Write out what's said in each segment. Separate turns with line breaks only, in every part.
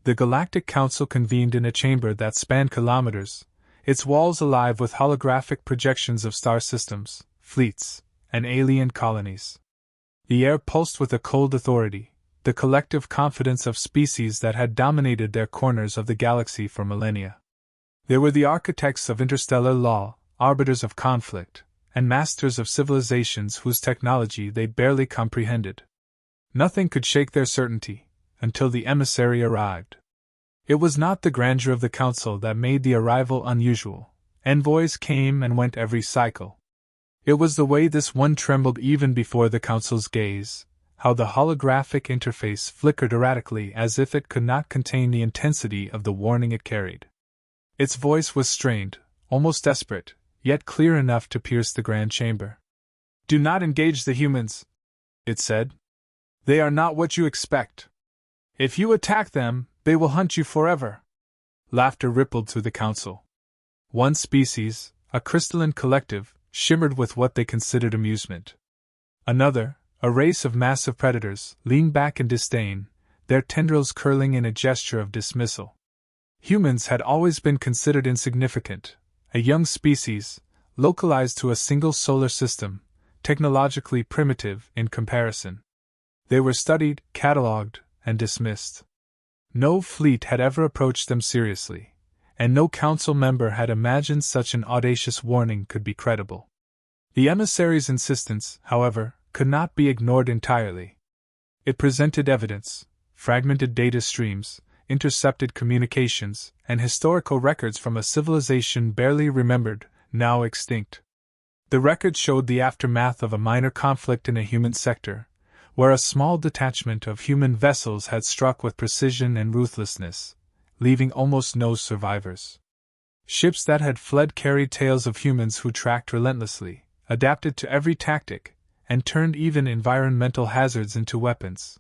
The Galactic Council convened in a chamber that spanned kilometers, its walls alive with holographic projections of star systems, fleets, and alien colonies. The air pulsed with a cold authority, the collective confidence of species that had dominated their corners of the galaxy for millennia. They were the architects of interstellar law, arbiters of conflict, and masters of civilizations whose technology they barely comprehended. Nothing could shake their certainty, until the emissary arrived. It was not the grandeur of the council that made the arrival unusual. Envoys came and went every cycle. It was the way this one trembled even before the council's gaze, how the holographic interface flickered erratically as if it could not contain the intensity of the warning it carried. Its voice was strained, almost desperate, yet clear enough to pierce the grand chamber. "Do not engage the humans," it said. "They are not what you expect. If you attack them, they will hunt you forever." Laughter rippled through the council. One species, a crystalline collective, shimmered with what they considered amusement. Another, a race of massive predators, leaned back in disdain, their tendrils curling in a gesture of dismissal. Humans had always been considered insignificant, a young species, localized to a single solar system, technologically primitive in comparison. They were studied, catalogued, and dismissed. No fleet had ever approached them seriously, and no council member had imagined such an audacious warning could be credible. The emissary's insistence, however, could not be ignored entirely. It presented evidence, fragmented data streams, intercepted communications, and historical records from a civilization barely remembered, now extinct. The records showed the aftermath of a minor conflict in a human sector, where a small detachment of human vessels had struck with precision and ruthlessness, leaving almost no survivors. Ships that had fled carried tales of humans who tracked relentlessly, adapted to every tactic, and turned even environmental hazards into weapons.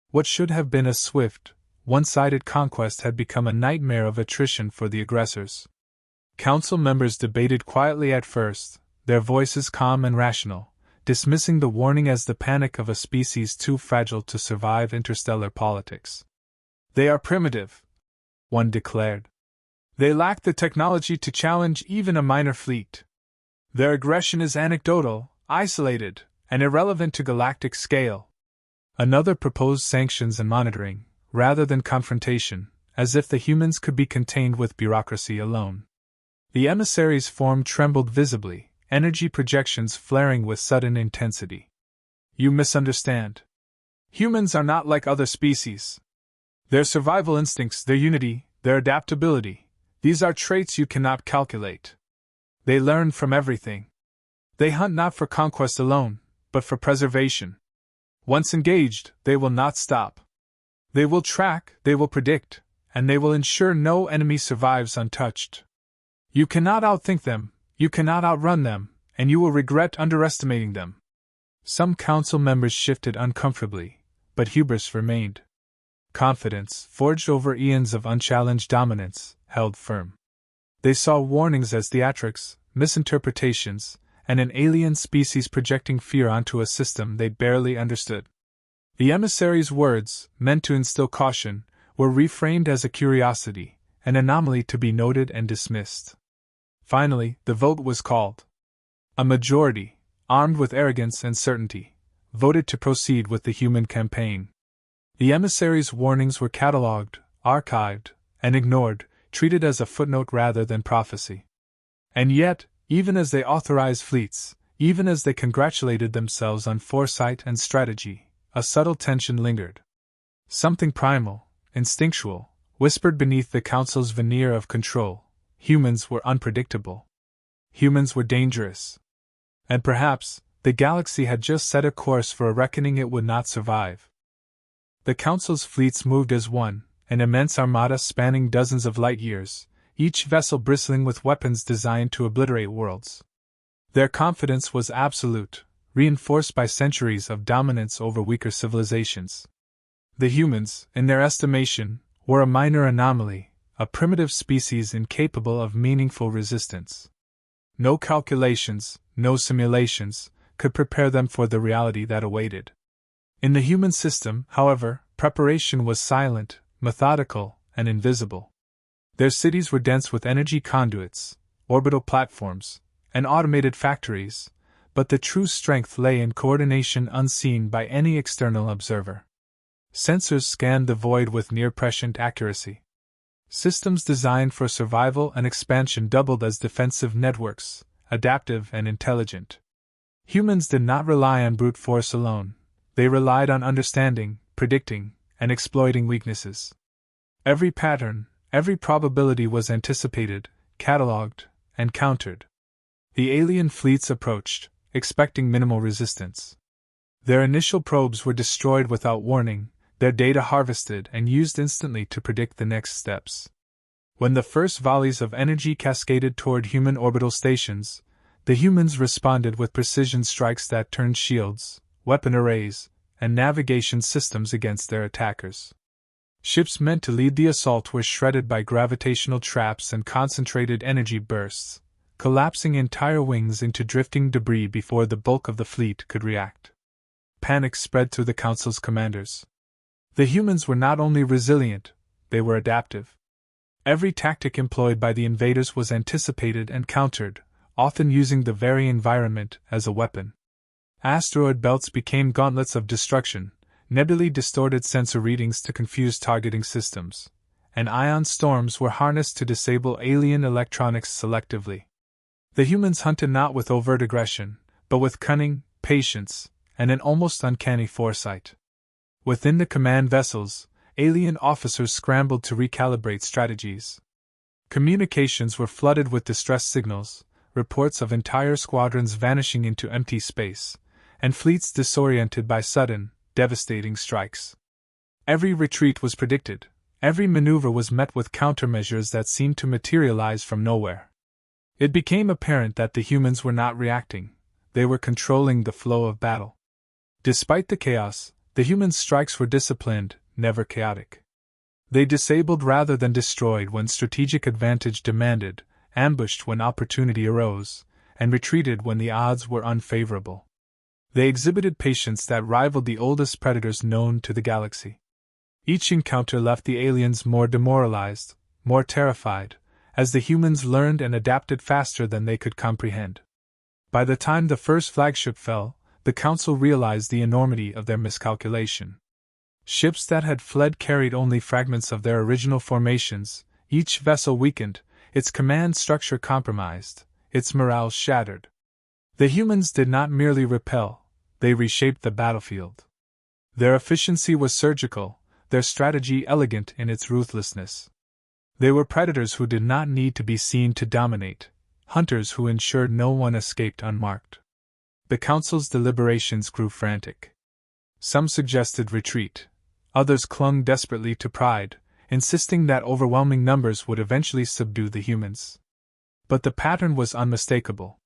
What should have been a swift, one-sided conquest had become a nightmare of attrition for the aggressors. Council members debated quietly at first, their voices calm and rational, dismissing the warning as the panic of a species too fragile to survive interstellar politics. "They are primitive," one declared. "They lack the technology to challenge even a minor fleet. Their aggression is anecdotal, isolated, and irrelevant to galactic scale." Another proposed sanctions and monitoring, rather than confrontation, as if the humans could be contained with bureaucracy alone. The emissary's form trembled visibly, energy projections flaring with sudden intensity. "You misunderstand. Humans are not like other species. Their survival instincts, their unity, their adaptability, these are traits you cannot calculate. They learn from everything. They hunt not for conquest alone, but for preservation. Once engaged, they will not stop. They will track, they will predict, and they will ensure no enemy survives untouched. You cannot outthink them, you cannot outrun them, and you will regret underestimating them." Some council members shifted uncomfortably, but hubris remained. Confidence, forged over eons of unchallenged dominance, held firm. They saw warnings as theatrics, misinterpretations, and an alien species projecting fear onto a system they barely understood. The emissary's words, meant to instill caution, were reframed as a curiosity, an anomaly to be noted and dismissed. Finally, the vote was called. A majority, armed with arrogance and certainty, voted to proceed with the human campaign. The emissary's warnings were catalogued, archived, and ignored, treated as a footnote rather than prophecy. And yet, even as they authorized fleets, even as they congratulated themselves on foresight and strategy, a subtle tension lingered. Something primal, instinctual, whispered beneath the council's veneer of control. Humans were unpredictable. Humans were dangerous. And perhaps, the galaxy had just set a course for a reckoning it would not survive. The Council's fleets moved as one, an immense armada spanning dozens of light years, each vessel bristling with weapons designed to obliterate worlds. Their confidence was absolute, reinforced by centuries of dominance over weaker civilizations. The humans, in their estimation, were a minor anomaly, a primitive species incapable of meaningful resistance. No calculations, no simulations, could prepare them for the reality that awaited. In the human system, however, preparation was silent, methodical, and invisible. Their cities were dense with energy conduits, orbital platforms, and automated factories, but the true strength lay in coordination unseen by any external observer. Sensors scanned the void with near-prescient accuracy. Systems designed for survival and expansion doubled as defensive networks, adaptive and intelligent. Humans did not rely on brute force alone. They relied on understanding, predicting, and exploiting weaknesses. Every pattern, every probability was anticipated, catalogued, and countered. The alien fleets approached, expecting minimal resistance. Their initial probes were destroyed without warning, their data harvested and used instantly to predict the next steps. When the first volleys of energy cascaded toward human orbital stations, the humans responded with precision strikes that turned shields, weapon arrays, and navigation systems against their attackers. Ships meant to lead the assault were shredded by gravitational traps and concentrated energy bursts, collapsing entire wings into drifting debris before the bulk of the fleet could react. Panic spread through the Council's commanders. The humans were not only resilient, they were adaptive. Every tactic employed by the invaders was anticipated and countered, often using the very environment as a weapon. Asteroid belts became gauntlets of destruction, nebulae distorted sensor readings to confuse targeting systems, and ion storms were harnessed to disable alien electronics selectively. The humans hunted not with overt aggression, but with cunning, patience, and an almost uncanny foresight. Within the command vessels, alien officers scrambled to recalibrate strategies. Communications were flooded with distress signals, reports of entire squadrons vanishing into empty space, and fleets disoriented by sudden, devastating strikes. Every retreat was predicted, every maneuver was met with countermeasures that seemed to materialize from nowhere. It became apparent that the humans were not reacting, they were controlling the flow of battle. Despite the chaos, the human strikes were disciplined, never chaotic. They disabled rather than destroyed when strategic advantage demanded, ambushed when opportunity arose, and retreated when the odds were unfavorable. They exhibited patience that rivaled the oldest predators known to the galaxy. Each encounter left the aliens more demoralized, more terrified, as the humans learned and adapted faster than they could comprehend. By the time the first flagship fell, the Council realized the enormity of their miscalculation. Ships that had fled carried only fragments of their original formations, each vessel weakened, its command structure compromised, its morale shattered. The humans did not merely repel, they reshaped the battlefield. Their efficiency was surgical, their strategy elegant in its ruthlessness. They were predators who did not need to be seen to dominate, hunters who ensured no one escaped unmarked. The Council's deliberations grew frantic. Some suggested retreat. Others clung desperately to pride, insisting that overwhelming numbers would eventually subdue the humans. But the pattern was unmistakable.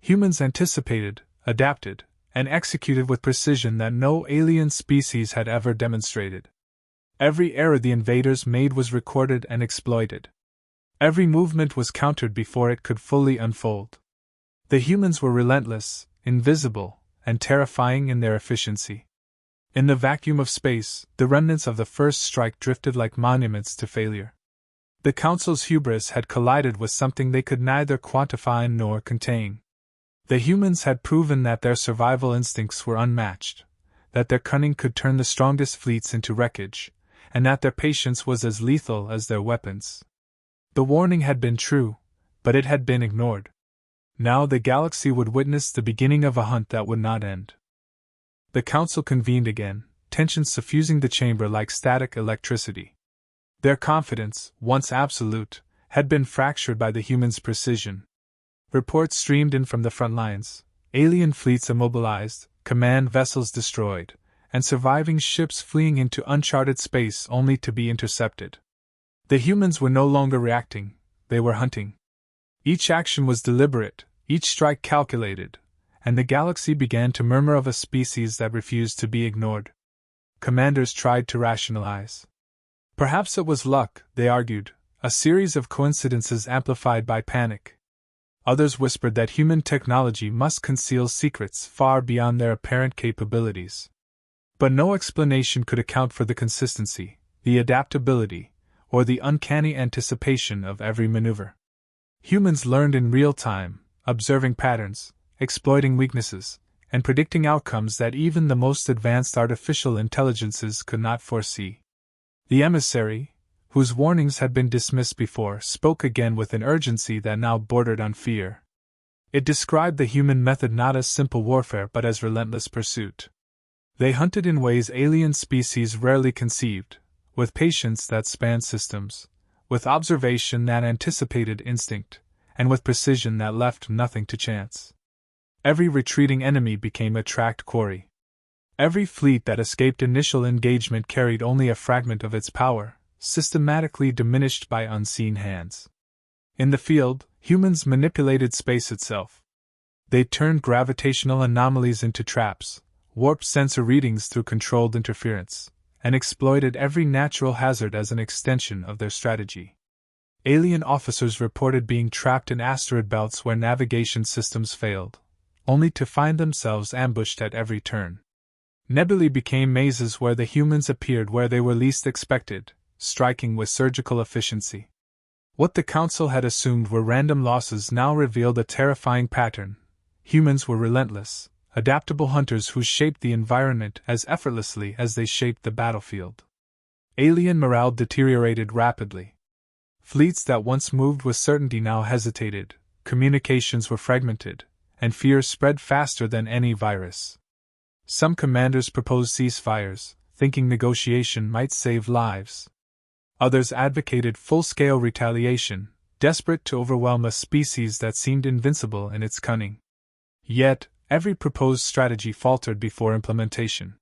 Humans anticipated, adapted, and executed with precision that no alien species had ever demonstrated. Every error the invaders made was recorded and exploited. Every movement was countered before it could fully unfold. The humans were relentless, invisible, and terrifying in their efficiency. In the vacuum of space, the remnants of the first strike drifted like monuments to failure. The Council's hubris had collided with something they could neither quantify nor contain. The humans had proven that their survival instincts were unmatched, that their cunning could turn the strongest fleets into wreckage, and that their patience was as lethal as their weapons. The warning had been true, but it had been ignored. Now the galaxy would witness the beginning of a hunt that would not end. The Council convened again, tensions suffusing the chamber like static electricity. Their confidence, once absolute, had been fractured by the humans' precision. Reports streamed in from the front lines, alien fleets immobilized, command vessels destroyed, and surviving ships fleeing into uncharted space only to be intercepted. The humans were no longer reacting, they were hunting. Each action was deliberate, each strike calculated, and the galaxy began to murmur of a species that refused to be ignored. Commanders tried to rationalize. Perhaps it was luck, they argued, a series of coincidences amplified by panic. Others whispered that human technology must conceal secrets far beyond their apparent capabilities. But no explanation could account for the consistency, the adaptability, or the uncanny anticipation of every maneuver. Humans learned in real time, observing patterns, exploiting weaknesses, and predicting outcomes that even the most advanced artificial intelligences could not foresee. The emissary, whose warnings had been dismissed before, spoke again with an urgency that now bordered on fear. It described the human method not as simple warfare but as relentless pursuit. They hunted in ways alien species rarely conceived, with patience that spanned systems, with observation that anticipated instinct, and with precision that left nothing to chance. Every retreating enemy became a tracked quarry. Every fleet that escaped initial engagement carried only a fragment of its power, systematically diminished by unseen hands. In the field, humans manipulated space itself. They turned gravitational anomalies into traps, warped sensor readings through controlled interference, and exploited every natural hazard as an extension of their strategy. Alien officers reported being trapped in asteroid belts where navigation systems failed, only to find themselves ambushed at every turn. Nebulae became mazes where the humans appeared where they were least expected, striking with surgical efficiency. What the Council had assumed were random losses now revealed a terrifying pattern. Humans were relentless, adaptable hunters who shaped the environment as effortlessly as they shaped the battlefield. Alien morale deteriorated rapidly. Fleets that once moved with certainty now hesitated, communications were fragmented, and fear spread faster than any virus. Some commanders proposed ceasefires, thinking negotiation might save lives. Others advocated full-scale retaliation, desperate to overwhelm a species that seemed invincible in its cunning. Yet, every proposed strategy faltered before implementation.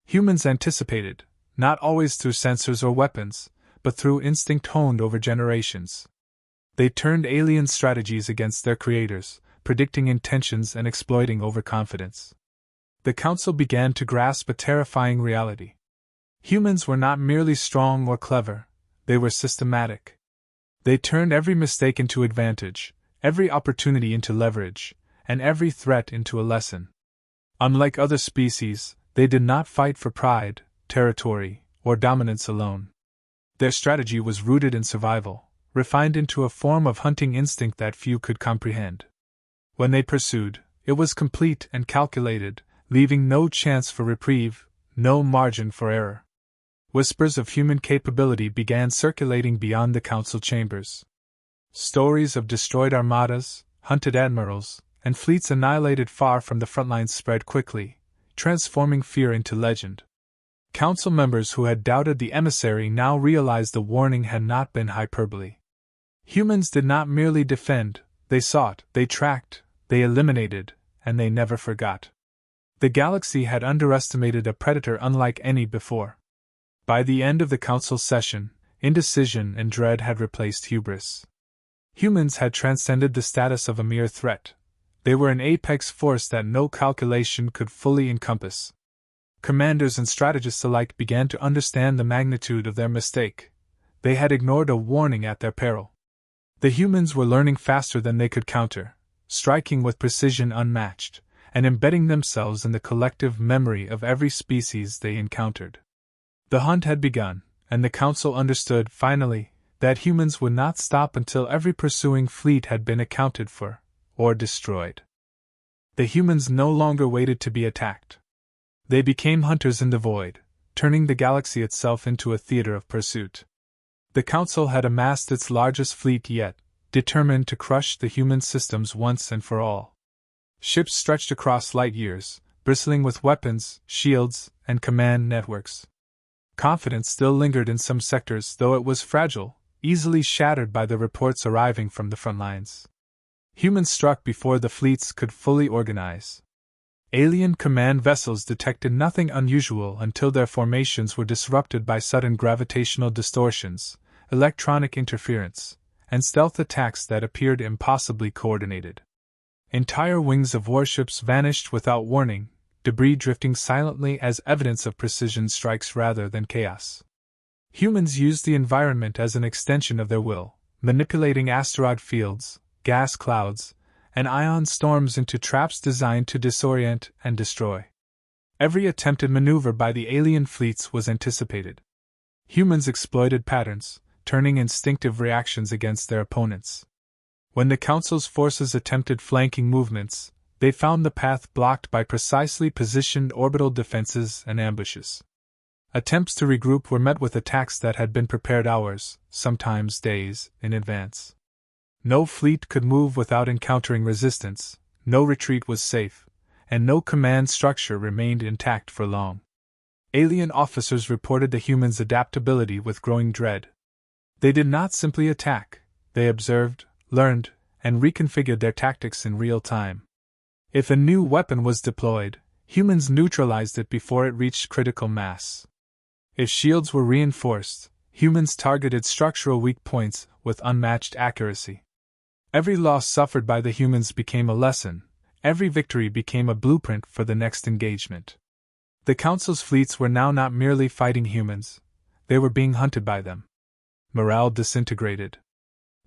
Humans anticipated, not always through sensors or weapons, but through instinct honed over generations. They turned alien strategies against their creators, predicting intentions and exploiting overconfidence. The Council began to grasp a terrifying reality. Humans were not merely strong or clever, they were systematic. They turned every mistake into advantage, every opportunity into leverage, and every threat into a lesson. Unlike other species, they did not fight for pride, territory, or dominance alone. Their strategy was rooted in survival, refined into a form of hunting instinct that few could comprehend. When they pursued, it was complete and calculated, leaving no chance for reprieve, no margin for error. Whispers of human capability began circulating beyond the Council chambers. Stories of destroyed armadas, hunted admirals, and fleets annihilated far from the front lines spread quickly, transforming fear into legend. Council members who had doubted the emissary now realized the warning had not been hyperbole. Humans did not merely defend, they sought, they tracked, they eliminated, and they never forgot. The galaxy had underestimated a predator unlike any before. By the end of the Council session, indecision and dread had replaced hubris. Humans had transcended the status of a mere threat. They were an apex force that no calculation could fully encompass. Commanders and strategists alike began to understand the magnitude of their mistake. They had ignored a warning at their peril. The humans were learning faster than they could counter, striking with precision unmatched, and embedding themselves in the collective memory of every species they encountered. The hunt had begun, and the Council understood, finally, that humans would not stop until every pursuing fleet had been accounted for, or destroyed. The humans no longer waited to be attacked. They became hunters in the void, turning the galaxy itself into a theater of pursuit. The Council had amassed its largest fleet yet, determined to crush the human systems once and for all. Ships stretched across light years, bristling with weapons, shields, and command networks. Confidence still lingered in some sectors, though it was fragile, easily shattered by the reports arriving from the front lines. Humans struck before the fleets could fully organize. Alien command vessels detected nothing unusual until their formations were disrupted by sudden gravitational distortions, electronic interference, and stealth attacks that appeared impossibly coordinated. Entire wings of warships vanished without warning, debris drifting silently as evidence of precision strikes rather than chaos. Humans used the environment as an extension of their will, manipulating asteroid fields, gas clouds, and ion storms into traps designed to disorient and destroy. Every attempted maneuver by the alien fleets was anticipated. Humans exploited patterns, turning instinctive reactions against their opponents. When the Council's forces attempted flanking movements, they found the path blocked by precisely positioned orbital defenses and ambushes. Attempts to regroup were met with attacks that had been prepared hours, sometimes days, in advance. No fleet could move without encountering resistance, no retreat was safe, and no command structure remained intact for long. Alien officers reported the humans' adaptability with growing dread. They did not simply attack, they observed, learned, and reconfigured their tactics in real time. If a new weapon was deployed, humans neutralized it before it reached critical mass. If shields were reinforced, humans targeted structural weak points with unmatched accuracy. Every loss suffered by the humans became a lesson, every victory became a blueprint for the next engagement. The Council's fleets were now not merely fighting humans, they were being hunted by them. Morale disintegrated.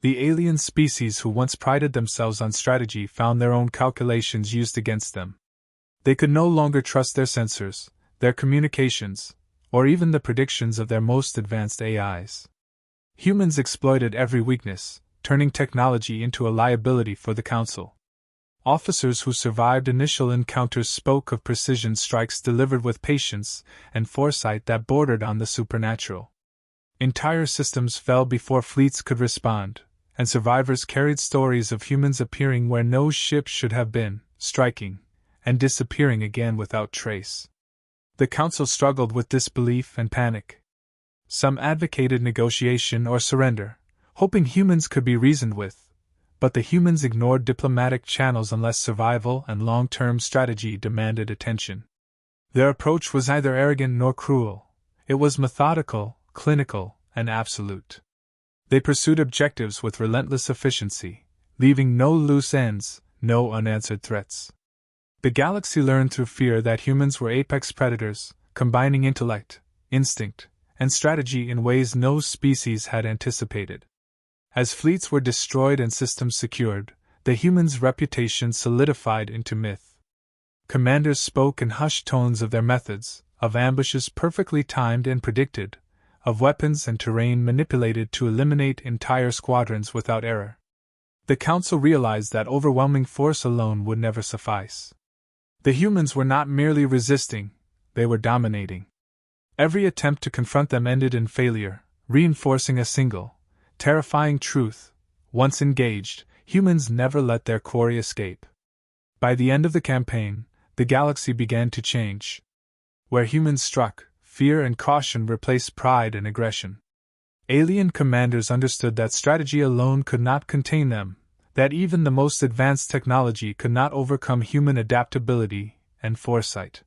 The alien species who once prided themselves on strategy found their own calculations used against them. They could no longer trust their sensors, their communications, or even the predictions of their most advanced AIs. Humans exploited every weakness, turning technology into a liability for the Council. Officers who survived initial encounters spoke of precision strikes delivered with patience and foresight that bordered on the supernatural. Entire systems fell before fleets could respond, and survivors carried stories of humans appearing where no ship should have been, striking, and disappearing again without trace. The Council struggled with disbelief and panic. Some advocated negotiation or surrender, hoping humans could be reasoned with, but the humans ignored diplomatic channels unless survival and long-term strategy demanded attention. Their approach was neither arrogant nor cruel, it was methodical, clinical, and absolute. They pursued objectives with relentless efficiency, leaving no loose ends, no unanswered threats. The galaxy learned through fear that humans were apex predators, combining intellect, instinct, and strategy in ways no species had anticipated. As fleets were destroyed and systems secured, the humans' reputation solidified into myth. Commanders spoke in hushed tones of their methods, of ambushes perfectly timed and predicted, of weapons and terrain manipulated to eliminate entire squadrons without error. The Council realized that overwhelming force alone would never suffice. The humans were not merely resisting, they were dominating. Every attempt to confront them ended in failure, reinforcing a single, terrifying truth: once engaged, humans never let their quarry escape. By the end of the campaign, the galaxy began to change. Where humans struck, fear and caution replaced pride and aggression. Alien commanders understood that strategy alone could not contain them, that even the most advanced technology could not overcome human adaptability and foresight.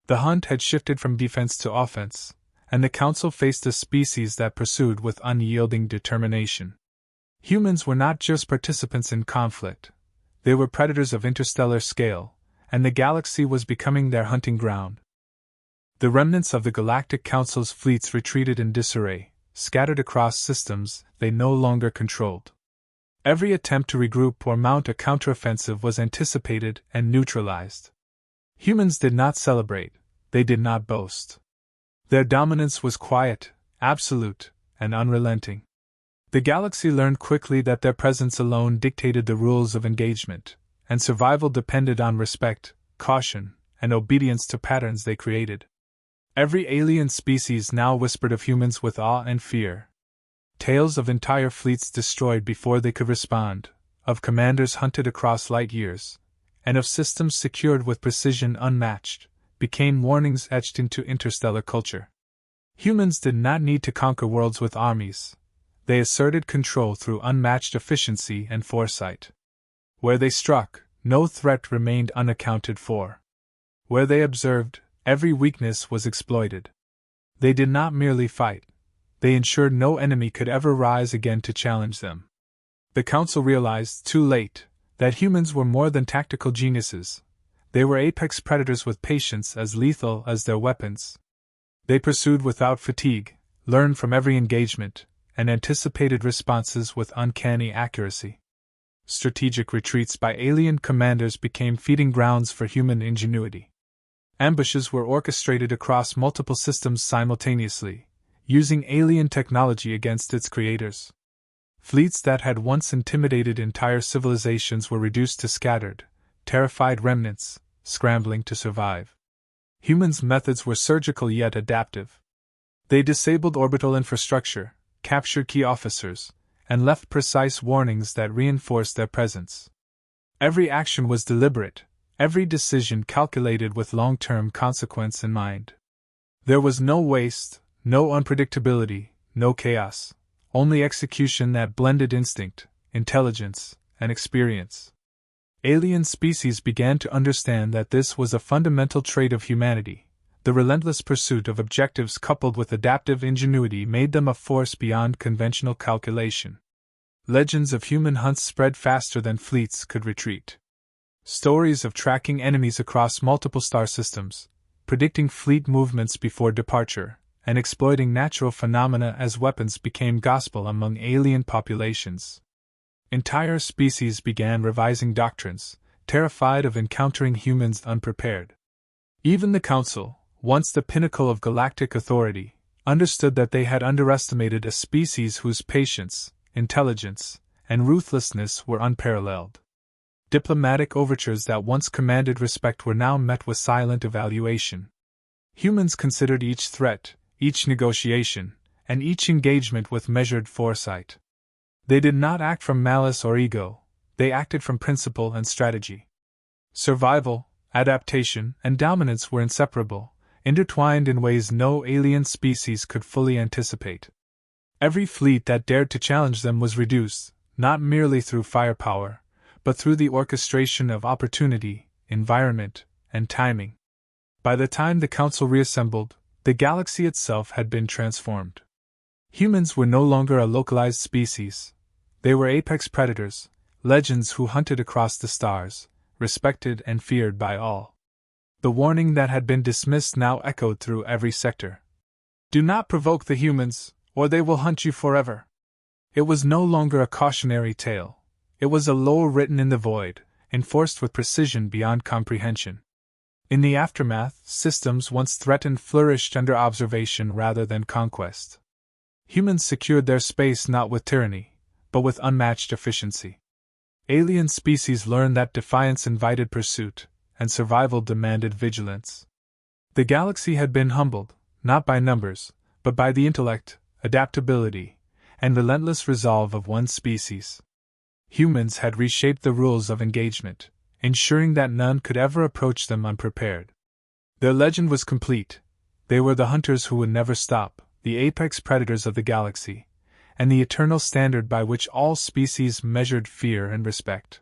The hunt had shifted from defense to offense, and the Council faced a species that pursued with unyielding determination. Humans were not just participants in conflict, they were predators of interstellar scale, and the galaxy was becoming their hunting ground. The remnants of the Galactic Council's fleets retreated in disarray, scattered across systems they no longer controlled. Every attempt to regroup or mount a counteroffensive was anticipated and neutralized. Humans did not celebrate, they did not boast. Their dominance was quiet, absolute, and unrelenting. The galaxy learned quickly that their presence alone dictated the rules of engagement, and survival depended on respect, caution, and obedience to patterns they created. Every alien species now whispered of humans with awe and fear. Tales of entire fleets destroyed before they could respond, of commanders hunted across light years, and of systems secured with precision unmatched, became warnings etched into interstellar culture. Humans did not need to conquer worlds with armies. They asserted control through unmatched efficiency and foresight. Where they struck, no threat remained unaccounted for. Where they observed, every weakness was exploited. They did not merely fight. They ensured no enemy could ever rise again to challenge them. The Council realized, too late, that humans were more than tactical geniuses. They were apex predators with patience as lethal as their weapons. They pursued without fatigue, learned from every engagement, and anticipated responses with uncanny accuracy. Strategic retreats by alien commanders became feeding grounds for human ingenuity. Ambushes were orchestrated across multiple systems simultaneously, using alien technology against its creators. Fleets that had once intimidated entire civilizations were reduced to scattered, terrified remnants, scrambling to survive. Humans' methods were surgical yet adaptive. They disabled orbital infrastructure, captured key officers, and left precise warnings that reinforced their presence. Every action was deliberate, every decision calculated with long-term consequence in mind. There was no waste, no unpredictability, no chaos, only execution that blended instinct, intelligence, and experience. Alien species began to understand that this was a fundamental trait of humanity. The relentless pursuit of objectives coupled with adaptive ingenuity made them a force beyond conventional calculation. Legends of human hunts spread faster than fleets could retreat. Stories of tracking enemies across multiple star systems, predicting fleet movements before departure, and exploiting natural phenomena as weapons became gospel among alien populations. Entire species began revising doctrines, terrified of encountering humans unprepared. Even the Council, once the pinnacle of galactic authority, understood that they had underestimated a species whose patience, intelligence, and ruthlessness were unparalleled. Diplomatic overtures that once commanded respect were now met with silent evaluation. Humans considered each threat, each negotiation, and each engagement with measured foresight. They did not act from malice or ego, they acted from principle and strategy. Survival, adaptation, and dominance were inseparable, intertwined in ways no alien species could fully anticipate. Every fleet that dared to challenge them was reduced, not merely through firepower, but through the orchestration of opportunity, environment, and timing. By the time the Council reassembled, the galaxy itself had been transformed. Humans were no longer a localized species. They were apex predators, legends who hunted across the stars, respected and feared by all. The warning that had been dismissed now echoed through every sector. Do not provoke the humans, or they will hunt you forever. It was no longer a cautionary tale. It was a law written in the void, enforced with precision beyond comprehension. In the aftermath, systems once threatened flourished under observation rather than conquest. Humans secured their space not with tyranny, but with unmatched efficiency. Alien species learned that defiance invited pursuit, and survival demanded vigilance. The galaxy had been humbled, not by numbers, but by the intellect, adaptability, and relentless resolve of one species. Humans had reshaped the rules of engagement, ensuring that none could ever approach them unprepared. Their legend was complete. They were the hunters who would never stop, the apex predators of the galaxy, and the eternal standard by which all species measured fear and respect.